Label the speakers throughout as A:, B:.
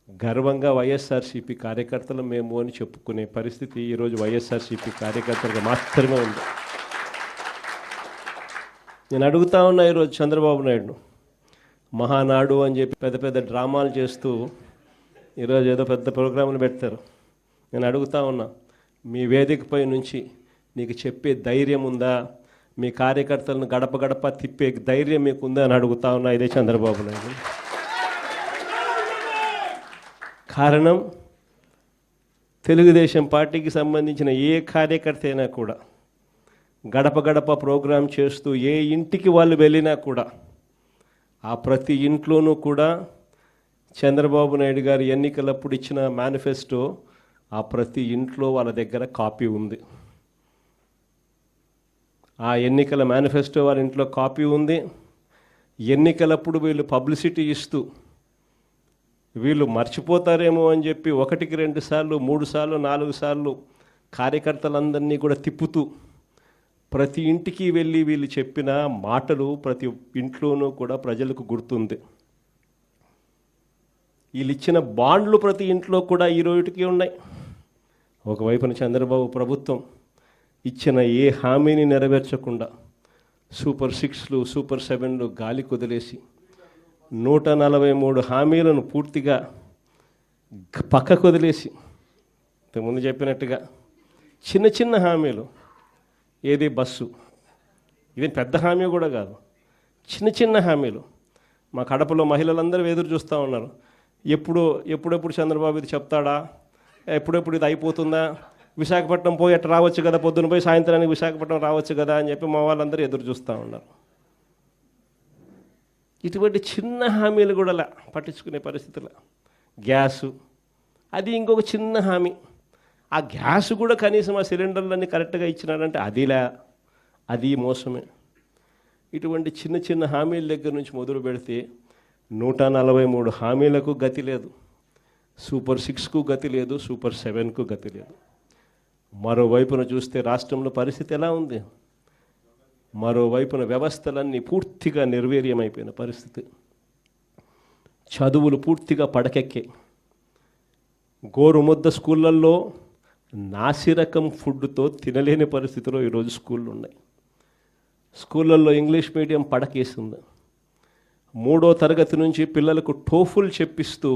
A: గర్వంగా వైఎస్ఆర్సీపీ కార్యకర్తలు మేము అని చెప్పుకునే పరిస్థితి ఈరోజు వైఎస్ఆర్సీపీ కార్యకర్తలకు మాత్రమే ఉంది. నేను అడుగుతా ఉన్నా ఈరోజు చంద్రబాబు నాయుడును, మహానాడు అని చెప్పి పెద్ద పెద్ద డ్రామాలు చేస్తూ ఈరోజు ఏదో పెద్ద ప్రోగ్రాములు పెడతారు. నేను అడుగుతా ఉన్నా, మీ వేదికపై నుంచి నీకు చెప్పే ధైర్యం ఉందా? మీ కార్యకర్తలను గడప గడప తిప్పే ధైర్యం మీకు ఉందా అని అడుగుతా ఉన్నా. ఇదే చంద్రబాబు నాయుడు. కారణం, తెలుగుదేశం పార్టీకి సంబంధించిన ఏ కార్యకర్త అయినా కూడా గడప గడప ప్రోగ్రాం చేస్తూ ఏ ఇంటికి వాళ్ళు వెళ్ళినా కూడా ఆ ప్రతి ఇంట్లోనూ కూడా చంద్రబాబు నాయుడు గారు ఎన్నికలప్పుడు ఇచ్చిన మేనిఫెస్టో ఆ ప్రతి ఇంట్లో వాళ్ళ దగ్గర కాపీ ఉంది. ఆ ఎన్నికల మేనిఫెస్టో వాళ్ళ ఇంట్లో కాపీ ఉంది. ఎన్నికలప్పుడు వీళ్ళు పబ్లిసిటీ ఇస్తూ వీళ్ళు మర్చిపోతారేమో అని చెప్పి 1కి 2 సార్లు 3 సార్లు 4 సార్లు కార్యకర్తలందరినీ కూడా తిప్పుతూ ప్రతి ఇంటికి వెళ్ళి వీళ్ళు చెప్పిన మాటలు ప్రతి ఇంట్లోనూ కూడా ప్రజలకు గుర్తుంది. వీళ్ళు ఇచ్చిన బాండ్లు ప్రతి ఇంట్లో కూడా ఈ రోజుకి ఉన్నాయి. ఒకవైపున చంద్రబాబు ప్రభుత్వం ఇచ్చిన ఏ హామీని నెరవేర్చకుండా సూపర్ 6లు సూపర్ 7లు గాలి కుదిలేసి 143 హామీలను పూర్తిగా పక్కకు వదిలేసి, ఇంతకుముందు చెప్పినట్టుగా చిన్న చిన్న హామీలు, ఏది బస్సు, ఇది పెద్ద హామీ కూడా కాదు, చిన్న చిన్న హామీలు. మా కడపలో మహిళలందరూ ఎదురు చూస్తూ ఉన్నారు, ఎప్పుడెప్పుడు చంద్రబాబు ఇది చెప్తాడా, ఎప్పుడెప్పుడు ఇది అయిపోతుందా, విశాఖపట్నం పోయి అట్లా రావచ్చు కదా, పొద్దున పోయి సాయంత్రానికి విశాఖపట్నం రావచ్చు కదా అని చెప్పి మా వాళ్ళందరూ ఎదురు చూస్తూ ఉన్నారు. ఇటువంటి చిన్న హామీలు కూడా పట్టించుకునే పరిస్థితులు. గ్యాసు, అది ఇంకొక చిన్న హామీ. ఆ గ్యాస్ కూడా కనీసం ఆ సిలిండర్లన్నీ కరెక్ట్గా ఇచ్చినాడంటే అది మోసమే. ఇటువంటి చిన్న చిన్న హామీల దగ్గర నుంచి మొదలు పెడితే 143 హామీలకు గతి లేదు, సూపర్ 6కు గతి లేదు, సూపర్ 7కు గతి లేదు. మరోవైపున చూస్తే రాష్ట్రంలో పరిస్థితి ఎలా ఉంది? మరోవైపున వ్యవస్థలన్నీ పూర్తిగా నిర్వీర్యమైపోయిన పరిస్థితి. చదువులు పూర్తిగా పడకెక్కాయి. గోరుముద్ద స్కూళ్ళల్లో నాసిరకం ఫుడ్తో తినలేని పరిస్థితిలో ఈరోజు స్కూళ్ళు ఉన్నాయి. స్కూళ్ళల్లో ఇంగ్లీష్ మీడియం పడకేసింది. 3వ తరగతి నుంచి పిల్లలకు టోఫుల్ చెప్పిస్తూ,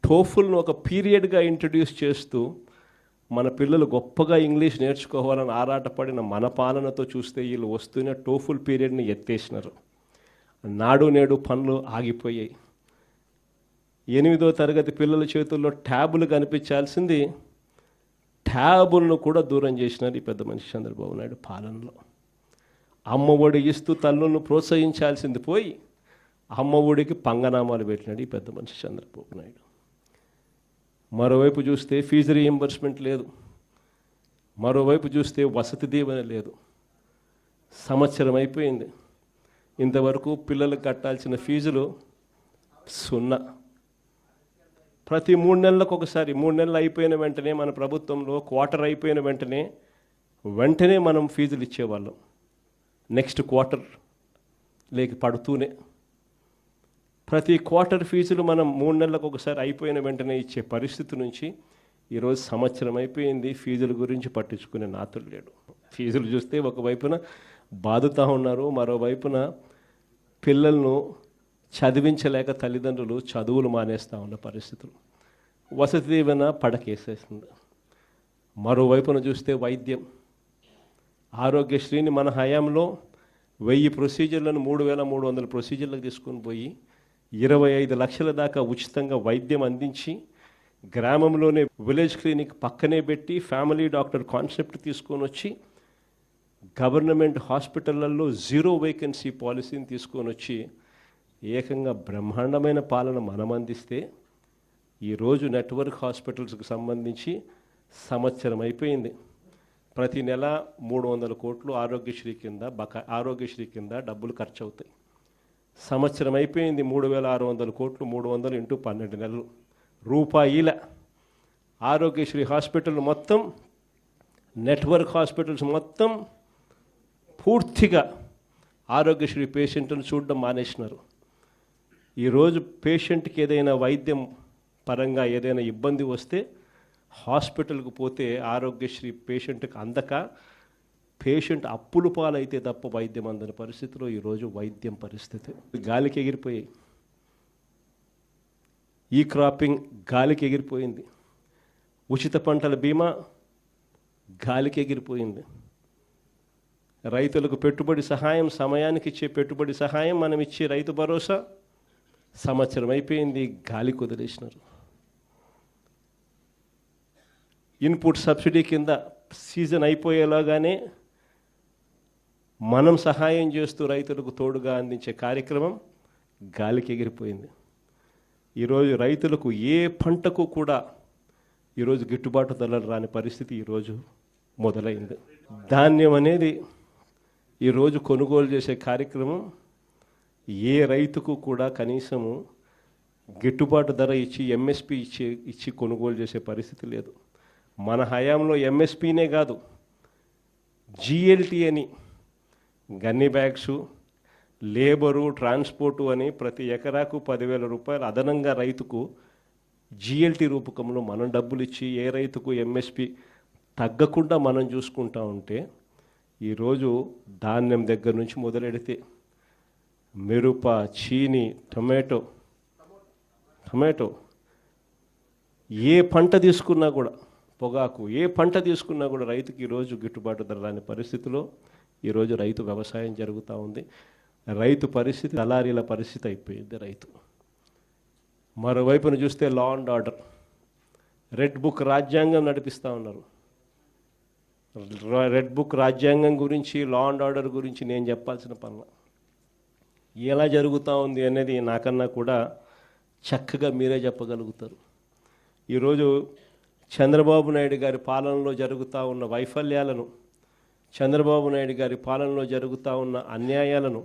A: టోఫుల్ను ఒక పీరియడ్గా ఇంట్రడ్యూస్ చేస్తూ మన పిల్లలు గొప్పగా ఇంగ్లీష్ నేర్చుకోవాలని ఆరాటపడిన మన పాలనతో చూస్తే వీళ్ళు వస్తూనే టోఫుల్ పీరియడ్ని ఎత్తేసినారు. నాడు నేడు పనులు ఆగిపోయాయి. 8వ తరగతి పిల్లల చేతుల్లో ట్యాబులు కనిపించాల్సింది ట్యాబులను కూడా దూరం చేసినారు ఈ పెద్ద మనిషి చంద్రబాబు నాయుడు పాలనలో. అమ్మ ఒడి ఇస్తూ తల్లులను ప్రోత్సహించాల్సింది పోయి అమ్మ ఒడికి పంగనామాలు పెట్టినాడు ఈ పెద్ద మనిషి చంద్రబాబు నాయుడు. మరోవైపు చూస్తే ఫీజు రీయింబర్స్మెంట్ లేదు, మరోవైపు చూస్తే వసతి దీవెన లేదు. సంవత్సరం అయిపోయింది, ఇంతవరకు పిల్లలకు కట్టాల్సిన ఫీజులు 0. ప్రతి 3 నెలలకు ఒకసారి, 3 నెలలు అయిపోయిన వెంటనే మన ప్రభుత్వంలో క్వార్టర్ అయిపోయిన వెంటనే మనం ఫీజులు ఇచ్చేవాళ్ళం. నెక్స్ట్ క్వార్టర్ లేక పడుతూనే ప్రతి క్వార్టర్ ఫీజులు మనం 3 నెలలకు ఒకసారి అయిపోయిన వెంటనే ఇచ్చే పరిస్థితి నుంచి ఈరోజు సంవత్సరం అయిపోయింది, ఫీజుల గురించి పట్టించుకునే నాతుడు లేడు. ఫీజులు చూస్తే ఒకవైపున బాదుతూ ఉన్నారు, మరోవైపున పిల్లలను చదివించలేక తల్లిదండ్రులు చదువులు మానేస్తూ ఉన్న పరిస్థితులు. వసతి దీవెన పడకేసేస్తుంది. మరోవైపున చూస్తే వైద్యం, ఆరోగ్యశ్రీని మన హయాంలో 1000 ప్రొసీజర్లను 3300 ప్రొసీజర్లకు తీసుకొని పోయి 25 లక్షల దాకా ఉచితంగా వైద్యం అందించి, గ్రామంలోనే విలేజ్ క్లినిక్ పక్కనే పెట్టి ఫ్యామిలీ డాక్టర్ కాన్సెప్ట్ తీసుకొని వచ్చి గవర్నమెంట్ హాస్పిటళ్లలో 0 వేకెన్సీ పాలసీని తీసుకొని వచ్చి ఏకంగా బ్రహ్మాండమైన పాలన మనం అందిస్తే ఈరోజు నెట్వర్క్ హాస్పిటల్స్కి సంబంధించి సంవత్సరం అయిపోయింది. ప్రతి నెల 300 కోట్లు ఆరోగ్యశ్రీ కింద డబ్బులు ఖర్చు అవుతాయి. సంవత్సరం అయిపోయింది, 3600 కోట్లు, 300 × 12 నెలలు రూపాయల ఆరోగ్యశ్రీ హాస్పిటల్ మొత్తం, నెట్వర్క్ హాస్పిటల్స్ మొత్తం పూర్తిగా ఆరోగ్యశ్రీ పేషెంట్ను చూడడం మానేసినారు. ఈరోజు పేషెంట్కి ఏదైనా వైద్యం పరంగా ఏదైనా ఇబ్బంది వస్తే హాస్పిటల్కి పోతే ఆరోగ్యశ్రీ పేషెంట్కి అందక పేషెంట్ అప్పులు పాలైతే తప్ప వైద్యం అందని పరిస్థితిలో ఈరోజు వైద్యం పరిస్థితి గాలికి ఎగిరిపోయాయి. ఈ క్రాపింగ్ గాలికి ఎగిరిపోయింది. ఉచిత పంటల బీమా గాలికి ఎగిరిపోయింది. రైతులకు పెట్టుబడి సహాయం, సమయానికి ఇచ్చే పెట్టుబడి సహాయం, మనం ఇచ్చే రైతు భరోసా సంవత్సరం అయిపోయింది, గాలికి వదిలేసినారు. ఇన్పుట్ సబ్సిడీ కింద సీజన్ అయిపోయేలాగానే మనం సహాయం చేస్తూ రైతులకు తోడుగా అందించే కార్యక్రమం గాలికి ఎగిరిపోయింది. ఈరోజు రైతులకు ఏ పంటకు కూడా ఈరోజు గిట్టుబాటు ధరలు రాని పరిస్థితి ఈరోజు మొదలైంది. ధాన్యం అనేది ఈరోజు కొనుగోలు చేసే కార్యక్రమం ఏ రైతుకు కూడా కనీసము గిట్టుబాటు ధర ఇచ్చి ఎంఎస్పి ఇచ్చి కొనుగోలు చేసే పరిస్థితి లేదు. మన హయాంలో ఎంఎస్పీనే కాదు, జిఎల్టీ అని గన్ని బ్యాగ్సు, లేబరు, ట్రాన్స్పోర్టు అని ప్రతి ఎకరాకు 10,000 రూపాయలు అదనంగా రైతుకు జిఎల్టీ రూపకంలో మనం డబ్బులు ఇచ్చి ఏ రైతుకు ఎంఎస్పి తగ్గకుండా మనం చూసుకుంటా ఉంటే ఈరోజు ధాన్యం దగ్గర నుంచి మొదలెడితే మిరప, చీని, టమాటో ఏ పంట తీసుకున్నా కూడా, పొగాకు ఏ పంట తీసుకున్నా కూడా రైతుకి ఈరోజు గిట్టుబాటు ధర రాని పరిస్థితిలో ఈరోజు రైతు వ్యవసాయం జరుగుతూ ఉంది. రైతు పరిస్థితి దళారీల పరిస్థితి అయిపోయింది. రైతు మరోవైపున చూస్తే law and order, red book రాజ్యాంగం నడిపిస్తూ ఉన్నారు. రెడ్ బుక్ రాజ్యాంగం గురించి, లా అండ్ ఆర్డర్ గురించి నేను చెప్పాల్సిన పనుల ఎలా జరుగుతూ ఉంది అనేది నాకన్నా కూడా చక్కగా మీరే చెప్పగలుగుతారు. ఈరోజు చంద్రబాబు నాయుడు గారి పాలనలో జరుగుతూ ఉన్న వైఫల్యాలను, చంద్రబాబు నాయుడు గారి పాలనలో జరుగుతూ ఉన్న అన్యాయాలను